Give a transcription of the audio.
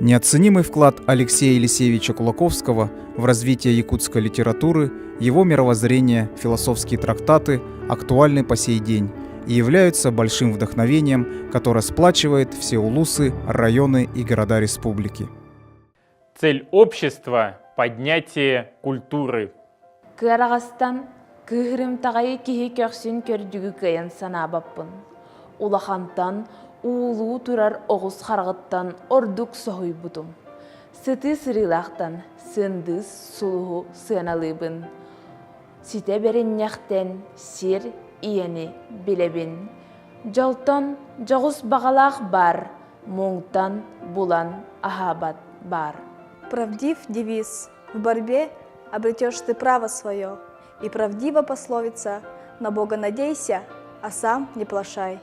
Неоценимый вклад Алексея Елисеевича Кулаковского в развитие якутской литературы, его мировоззрение, философские трактаты актуальны по сей день и являются большим вдохновением, которое сплачивает все улусы, районы и города республики. Цель общества – поднятие культуры. Кырағастан кыһырым тағайы кихи көксін көрдігі кайын санабаппын. Улахантан уулуу турар оғыз харғыттан ордук соғый бұтым. Сыты сырылақтан сындыз сулуғу сыналыбын. Сите берін яқтен сир иені білебін. Жолтан жоғыз бағалақ бар, мұңтан булан ахабат бар. Правдив девиз: в борьбе обретешь ты право свое, и правдива пословица: на Бога надейся, а сам не плашай.